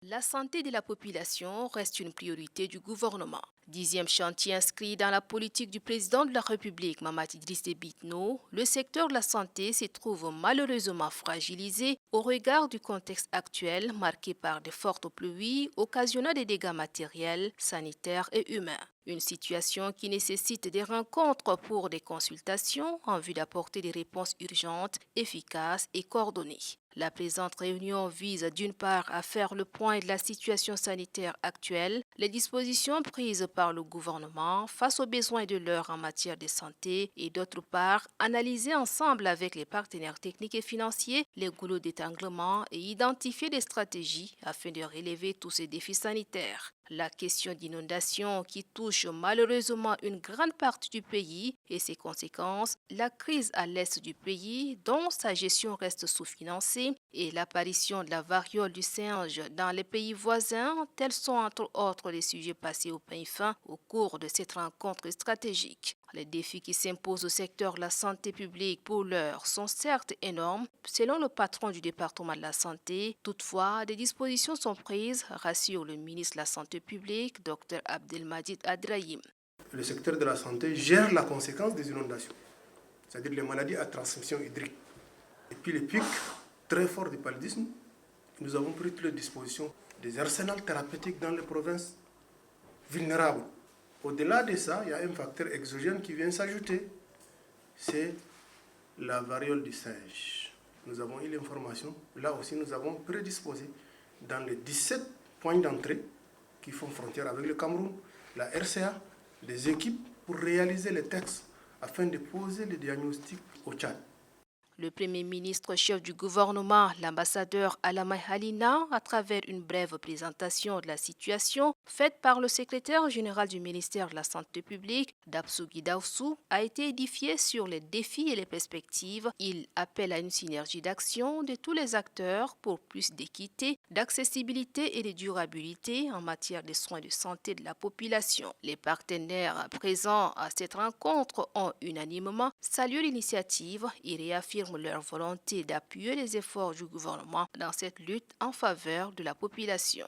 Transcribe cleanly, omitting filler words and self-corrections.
La santé de la population reste une priorité du gouvernement. Dixième chantier inscrit dans la politique du président de la République, Mahamat Idriss Déby Itno, le secteur de la santé se trouve malheureusement fragilisé au regard du contexte actuel marqué par de fortes pluies occasionnant des dégâts matériels, sanitaires et humains. Une situation qui nécessite des rencontres pour des consultations en vue d'apporter des réponses urgentes, efficaces et coordonnées. La présente réunion vise d'une part à faire le point de la situation sanitaire actuelle, les dispositions prises par le gouvernement face aux besoins de l'heure en matière de santé et d'autre part analyser ensemble avec les partenaires techniques et financiers les goulots d'étranglement et identifier des stratégies afin de relever tous ces défis sanitaires. La question d'inondation qui touche malheureusement une grande partie du pays et ses conséquences, la crise à l'est du pays dont sa gestion reste sous-financée et l'apparition de la variole du singe dans les pays voisins, tels sont entre autres les sujets passés au pain fin au cours de cette rencontre stratégique. Les défis qui s'imposent au secteur de la santé publique pour l'heure sont certes énormes, selon le patron du département de la santé. Toutefois, des dispositions sont prises, rassure le ministre de la Santé publique, Dr Abdelmadjid Adrahim. Le secteur de la santé gère la conséquence des inondations, c'est-à-dire les maladies à transmission hydrique. Et puis les pics très forts du paludisme, nous avons pris toutes les dispositions des arsenals thérapeutiques dans les provinces vulnérables. Au-delà de ça, il y a un facteur exogène qui vient s'ajouter, c'est la variole du singe. Nous avons eu l'information, là aussi nous avons prédisposé dans les 17 points d'entrée qui font frontière avec le Cameroun, la RCA, des équipes pour réaliser les textes afin de poser les diagnostics au Tchad. Le Premier ministre chef du gouvernement, l'ambassadeur Alama Halina, à travers une brève présentation de la situation faite par le secrétaire général du ministère de la Santé publique, Dapsugui Daoussou, a été édifié sur les défis et les perspectives. Il appelle à une synergie d'action de tous les acteurs pour plus d'équité, d'accessibilité et de durabilité en matière de soins de santé de la population. Les partenaires présents à cette rencontre ont unanimement salué l'initiative et réaffirment leur volonté d'appuyer les efforts du gouvernement dans cette lutte en faveur de la population.